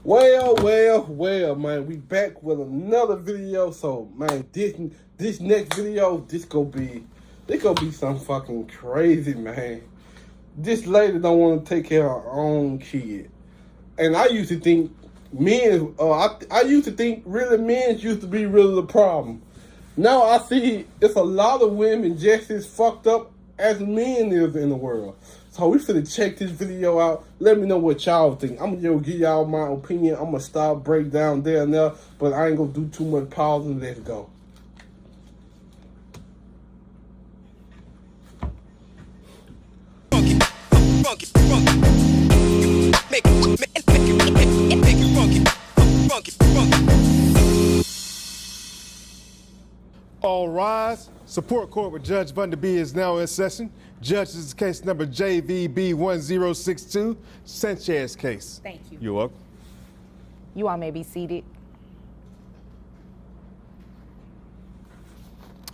Well, man, we back with another video. So, man, this next video, this gonna be some fucking crazy, man. This lady don't want to take care of her own kid, and I used to think I used to think really men used to be really the problem. Now I see it's a lot of women just as fucked up as men is in the world. So we finna check this video out. Let me know what y'all think. I'm gonna give y'all my opinion. I'm gonna start break down there and there, but I ain't gonna do too much pausing. Let's go. All rise. Support court with Judge Vunda B is now in session. Judge, this is case number JVB1062, Sanchez case. Thank you. You're welcome. You all may be seated.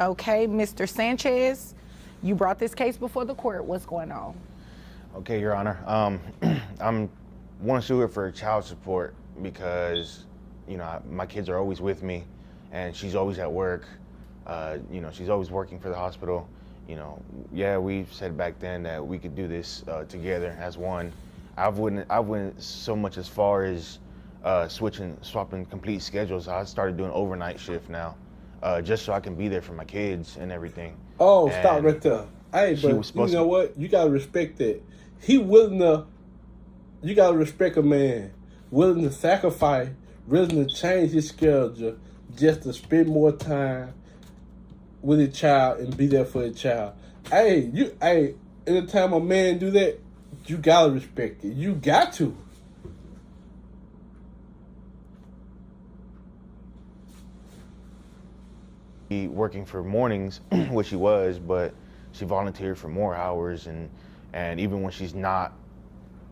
Okay, Mr. Sanchez, you brought this case before the court. What's going on? Okay, Your Honor. I'm want to sue her for child support because, my kids are always with me, and she's always at work. She's always working for the hospital. We said back then that we could do this together as one. I went so much as far as swapping complete schedules. I started doing overnight shift now, just so I can be there for my kids and everything. Oh, stop right there. Hey, but you know what? You gotta respect that. You gotta respect a man willing to sacrifice, willing to change his schedule just to spend more time with a child and be there for a child. Anytime a man do that, you gotta respect it. You got to. Working for mornings, which she was, but she volunteered for more hours, and even when she's not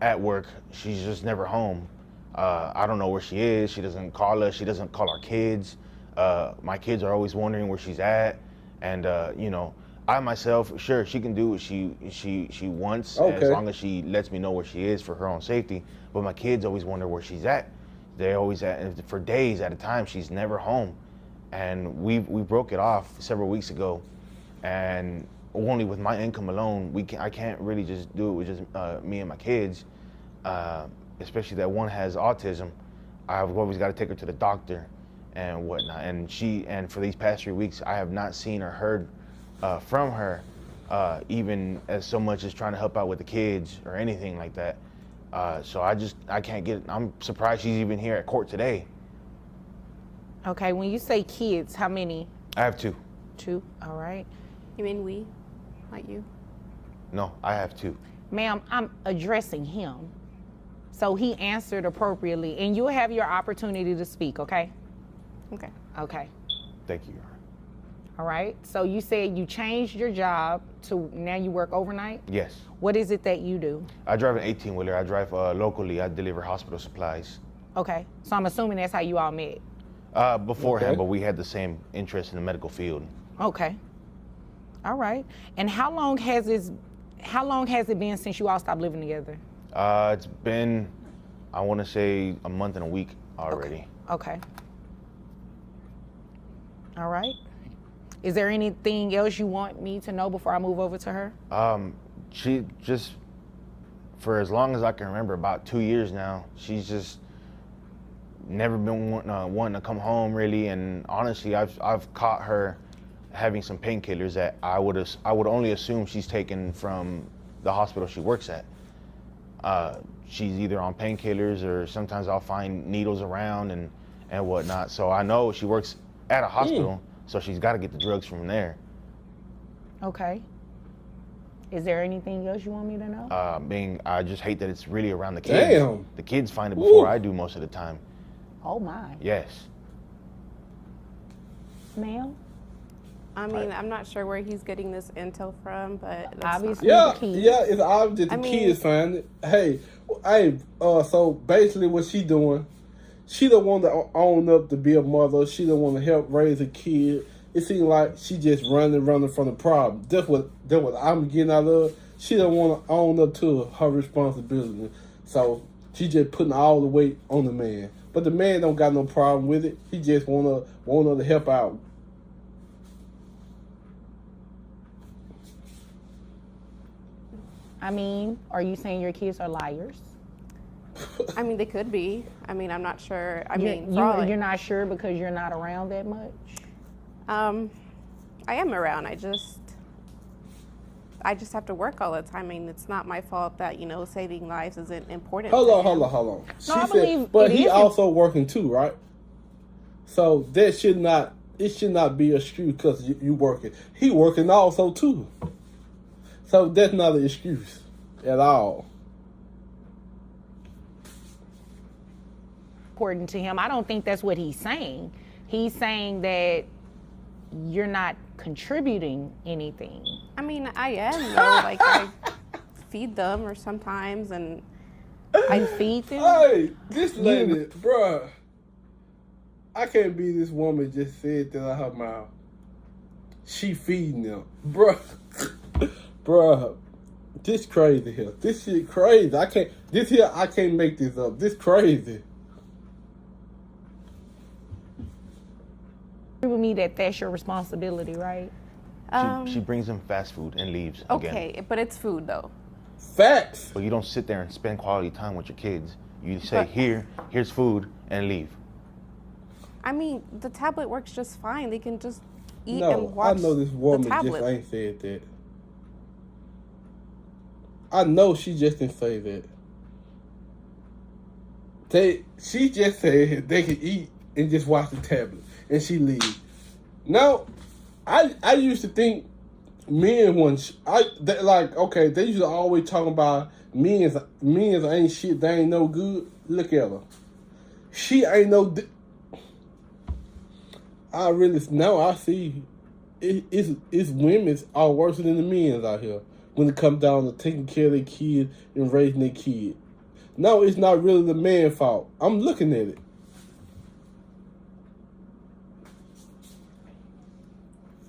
at work, she's just never home. I don't know where she is. She doesn't call us. She doesn't call our kids. My kids are always wondering where she's at. And I myself, sure, she can do what she wants, as long as she lets me know where she is for her own safety. But my kids always wonder where she's at. They're always for days at a time. She's never home, and we broke it off several weeks ago, and only with my income alone, I can't really just do it with just me and my kids, especially that one has autism. I've always got to take her to the doctor and whatnot, and for these past 3 weeks, I have not seen or heard from her, even as so much as trying to help out with the kids or anything like that. So I can't get. I'm surprised she's even here at court today. Okay, when you say kids, how many? I have two. Two, all right. You mean we, not you? No, I have two. Ma'am, I'm addressing him, so he answered appropriately, and you'll have your opportunity to speak, okay? Okay. Okay. Thank you, Your Honor. All right. So you said you changed your job to now you work overnight? Yes. What is it that you do? I drive an 18-wheeler. I drive locally. I deliver hospital supplies. Okay. So I'm assuming that's how you all met. Beforehand, but we had the same interest in the medical field. Okay. All right. And how long has it been since you all stopped living together? It's been, I want to say, a month and a week already. Okay. All right. Is there anything else you want me to know before I move over to her? She just, for as long as I can remember, about 2 years now, she's just never been wanting to come home really. And honestly, I've caught her having some painkillers that I would only assume she's taken from the hospital she works at. She's either on painkillers, or sometimes I'll find needles around and whatnot. So I know she works at a hospital, so she's got to get the drugs from there. Okay. Is there anything else you want me to know? I just hate that it's really around the kids. Damn. The kids find it before I do most of the time. Oh my. Yes. Ma'am? I mean, I'm not sure where he's getting this intel from, but that's Obviously. fine. It's obvious that the kids find it. Hey, so basically what she doing, she don't want to own up to be a mother. She don't want to help raise a kid. It seems like she just running from the problem. That's what I'm getting out of. She don't want to own up to her responsibility. So She just putting all the weight on the man. But the man don't got no problem with it. He just want her to help out. I mean, are you saying your kids are liars? I mean, they could be. I mean, I'm not sure. I mean, You're not sure because you're not around that much? I am around. I just have to work all the time. I mean, it's not my fault that, you know, saving lives isn't important. Hold on. I believe but it he is also working too, right? So that should not be a excuse because you working. He working also too. So that's not an excuse at all. Important to him. I don't think that's what he's saying. He's saying that you're not contributing anything. I mean, I am, you know, like I feed them or sometimes, and I feed them. Hey, this lady, bruh. I can't believe this woman just said that out of her mouth. She feeding them. Bruh. Bruh. This crazy here. This shit crazy. I can't make this up. This crazy. Agree with me that that's your responsibility, right? She brings them fast food and leaves again. Okay, but it's food though. Facts. But you don't sit there and spend quality time with your kids. You say, here's food, and leave. I mean, the tablet works just fine. They can just eat No, and watch I know this woman the tablet. just ain't said that. I know she just didn't say that. She just said they can eat and just watch the tablet, and she leave. Now, I used to think men they used to always talk about men's ain't shit. They ain't no good. Look at her. She ain't no. I see. It's women's are worse than the men's out here when it comes down to taking care of their kids and raising their kids. No, it's not really the man's fault. I'm looking at it.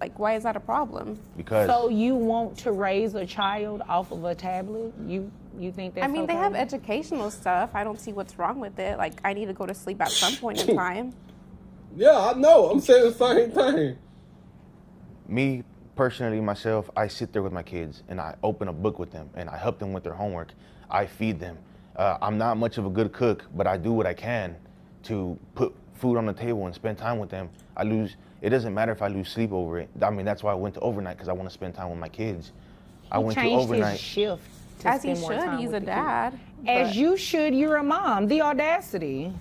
Like, why is that a problem? Because So you want to raise a child off of a tablet? You think that's I mean, okay? they have educational stuff. I don't see what's wrong with it. Like, I need to go to sleep at some point in time. Yeah, I know. I'm saying the same thing. me personally, myself, I sit there with my kids and I open a book with them and I help them with their homework. I feed them. I'm not much of a good cook, but I do what I can to put food on the table and spend time with them. It doesn't matter if I lose sleep over it. I mean, that's why I went to overnight, because I want to spend time with my kids. I went to Changed overnight. his shift to As he spend more should. time He's with a the kids. dad. As but- you should. You're a mom. The audacity.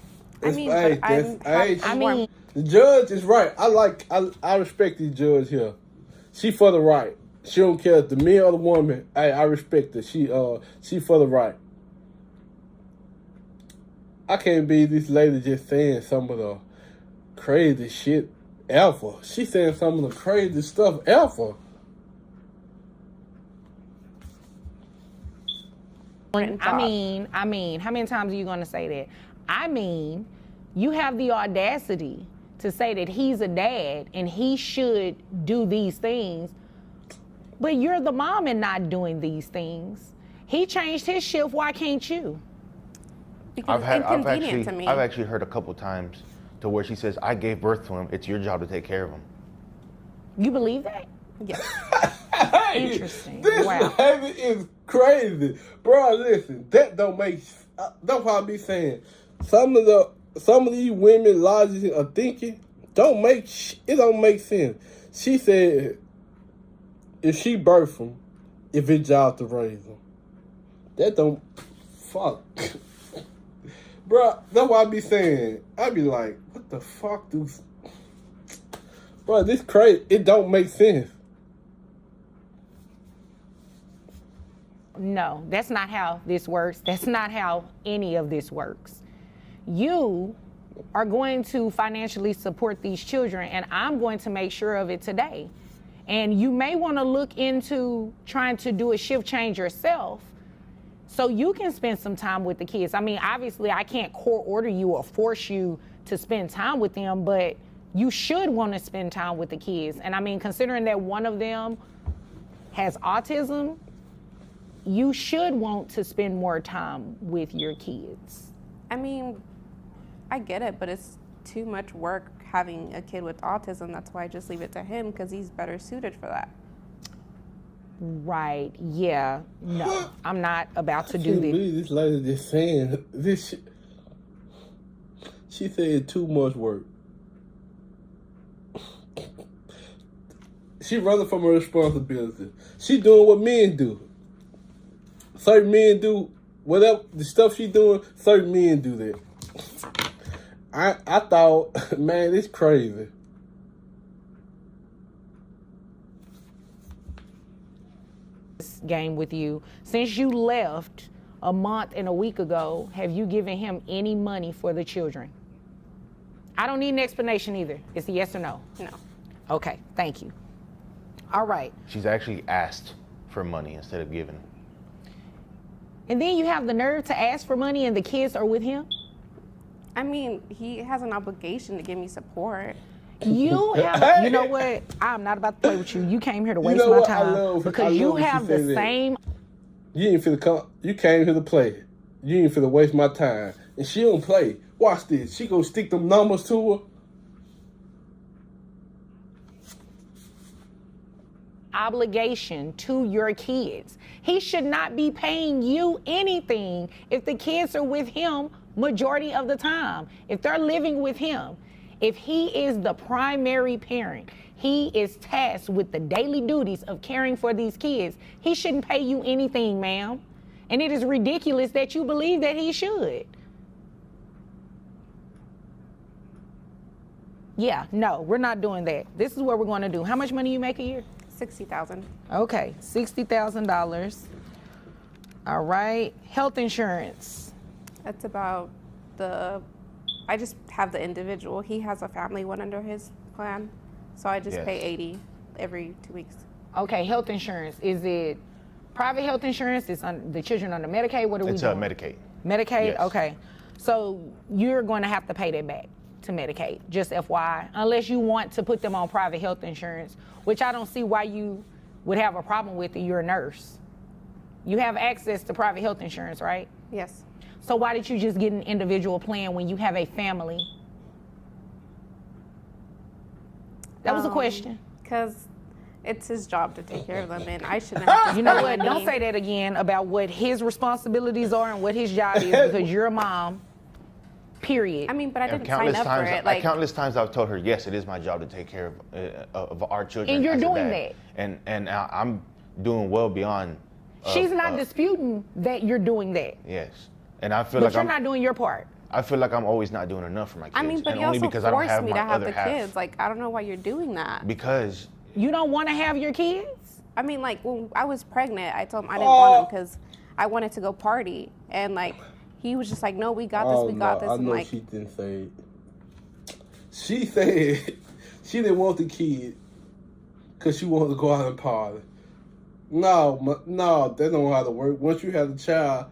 I mean, Hey, but I'm I mean, the judge is right. I respect the judge here. She for the right. She don't care if the man or the woman. I respect her. She for the right. I can't believe this lady just saying some of the crazy shit ever. She saying some of the crazy stuff ever. I mean, how many times are you going to say that? I mean, you have the audacity to say that he's a dad and he should do these things, but you're the mom and not doing these things. He changed his shift. Why can't you? because it's inconvenient to me. I've actually heard a couple times to where she says, I gave birth to him. It's your job to take care of him. You believe that? Yeah. Hey, Interesting. This Wow. lady is crazy, bro. Listen, that don't make. That's what I be saying. Some of these women logic are thinking don't make sense. She said if she birthed him, if it's job to raise him, that don't fuck. Bro, that's what I be saying. I be like, what the fuck, dude? Bro, this crazy. It don't make sense. No, that's not how this works. That's not how any of this works. You are going to financially support these children, and I'm going to make sure of it today. And you may want to look into trying to do a shift change yourself so you can spend some time with the kids. I mean, obviously, I can't court order you or force you to spend time with them, but you should want to spend time with the kids. And I mean, considering that one of them has autism, you should want to spend more time with your kids. I mean, I get it, but it's too much work having a kid with autism. That's why I just leave it to him because he's better suited for that. Right, yeah, no, I'm not about to I do can't this. believe this lady just saying this shit. She said too much work. She running from her responsibility. She doing what men do. Certain men do whatever the stuff she doing. Certain men do that. I thought, man, it's crazy. Game with you. Since you left a month and a week ago, have you given him any money for the children? I don't need an explanation either. It's a yes or no. No. Okay, thank you. All right. She's actually asked for money instead of giving. And then you have the nerve to ask for money and the kids are with him? I mean, he has an obligation to give me support. You have, you know what? I'm not about to play with you. You came here to waste know my what? I time love because you when she have say the that. same. You ain't finna come. You came here to play. You ain't finna waste my time. And she don't play. Watch this. She gonna stick them numbers to her. Obligation to your kids. He should not be paying you anything if the kids are with him majority of the time. If they're living with him, if he is the primary parent, he is tasked with the daily duties of caring for these kids. He shouldn't pay you anything, ma'am. And it is ridiculous that you believe that he should. Yeah, no, we're not doing that. This is what we're going to do. How much money you make a year? 60,000. Okay, $60,000. All right, health insurance. That's about I just have the individual. He has a family one under his plan. So I just Yes. pay 80 every 2 weeks. Okay, health insurance. Is it private health insurance? Is the children under Medicaid? What are It's we doing? Medicaid. Medicaid? Yes. Okay. So you're going to have to pay that back to Medicaid, just FYI, unless you want to put them on private health insurance, which I don't see why you would have a problem with it. You're a nurse. You have access to private health insurance, right? Yes. So why did you just get an individual plan when you have a family? That was a question. Because it's his job to take care of them, and I shouldn't have to You know spend what? Don't money. say that again about what his responsibilities are and what his job is because you're a mom, period. I mean, but I And didn't sign up for it. Like, countless times I've told her, yes, it is my job to take care of our children. And you're as a doing dad. And I'm doing well beyond. She's not disputing that you're doing that, Yes, and I feel but like you're I'm. not doing your part. I feel like I'm always not doing enough for my kids. I mean, but and you only also because I don't forced have me my to have other the half. kids. Like, I don't know why you're doing that. Because You don't want to have your kids? I mean, like, when I was pregnant, I told him I didn't want him because I wanted to go party. And, like, he was just like, no, we got this, we got this. I And, know like, she didn't say it. She said she didn't want the kid because she wanted to go out and party. No, that don't know how to work. Once you have a child,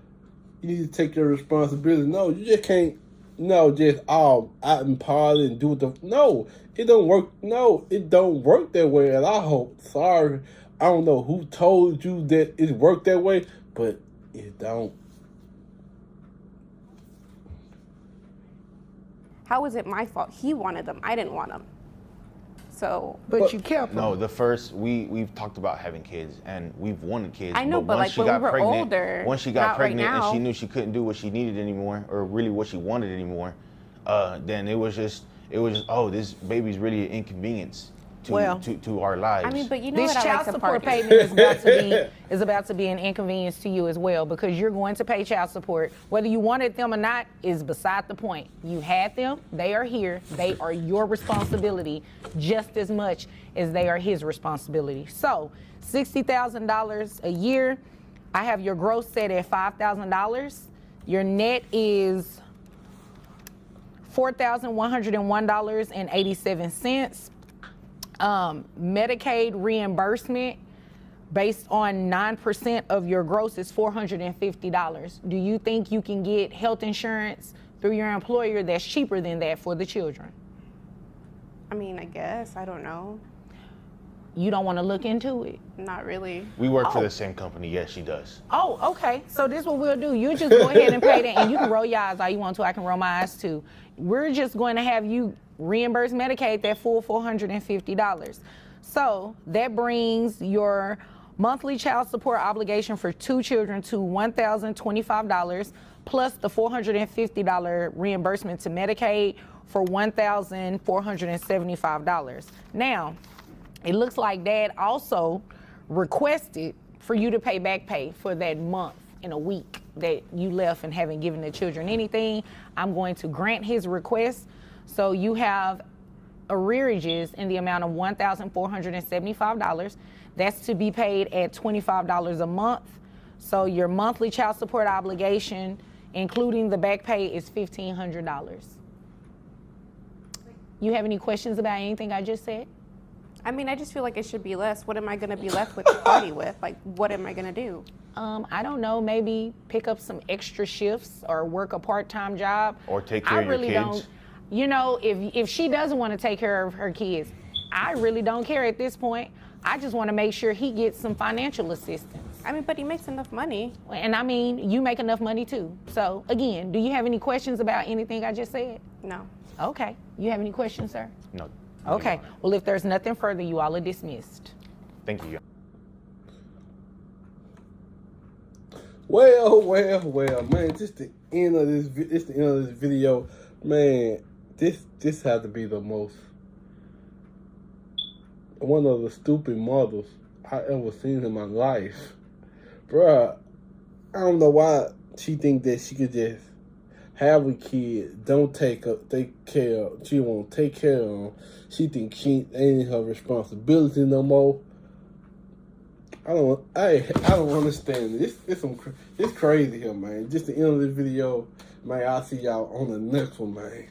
you need to take your responsibility. No, you just can't. No, just out and party and do the. No, it don't work. No, it don't work that way. And I hope. Sorry, I don't know who told you that it worked that way, but it don't. how is it my fault? He wanted them. I didn't want them. So, But you kept no, the first we've talked about having kids and we've wanted kids. I know, but, once like, she when we got were pregnant, older, once she not got right pregnant and now. she knew she couldn't do what she needed anymore, or really what she wanted anymore, then it was just oh, this baby's really an inconvenience to our lives. I mean, but you know this what I child like to support party. payment is about to be an inconvenience to you as well because you're going to pay child support. Whether you wanted them or not is beside the point. You had them, they are here, they are your responsibility just as much as they are his responsibility. So, $60,000 a year. I have your gross set at $5,000. Your net is $4,101.87. Medicaid reimbursement based on 9% of your gross is $450. Do you think you can get health insurance through your employer that's cheaper than that for the children? I mean, I guess. I don't know. You don't want to look into it? Not really. We work for Oh. the same company. Yes, she does. Oh, okay. So this is what we'll do. You just go ahead and pay that, and you can roll your eyes all you want to. I can roll my eyes too. We're just going to have you reimburse Medicaid that full $450. So that brings your monthly child support obligation for 2 children to $1,025 plus the $450 reimbursement to Medicaid for $1,475. Now, it looks like Dad also requested for you to pay back pay for that month in a week that you left and haven't given the children anything. I'm going to grant his request. So you have arrearages in the amount of $1,475. That's to be paid at $25 a month. So your monthly child support obligation, including the back pay, is $1,500. You have any questions about anything I just said? I mean, I just feel like it should be less. What am I going to be left with the party with? Like, what am I going to do? I don't know, maybe pick up some extra shifts or work a part-time job. Or take care I of your really kids. don't. You know, if she doesn't want to take care of her kids, I really don't care at this point. I just want to make sure he gets some financial assistance. I mean, but he makes enough money. And I mean, you make enough money too. So again, do you have any questions about anything I just said? No. Okay. You have any questions, sir? No. Okay. Well, if there's nothing further, you all are dismissed. Thank you. Well, man. Just the end of this. It's the end of this video, man. This had to be the most one of the stupid models I ever seen in my life, bruh. I don't know why she think that she could just have a kid, don't take care of. She won't take care of them. She think she ain't her responsibility no more. I don't understand this. It's crazy here, man. Just the end of this video, man. I'll see y'all on the next one, man.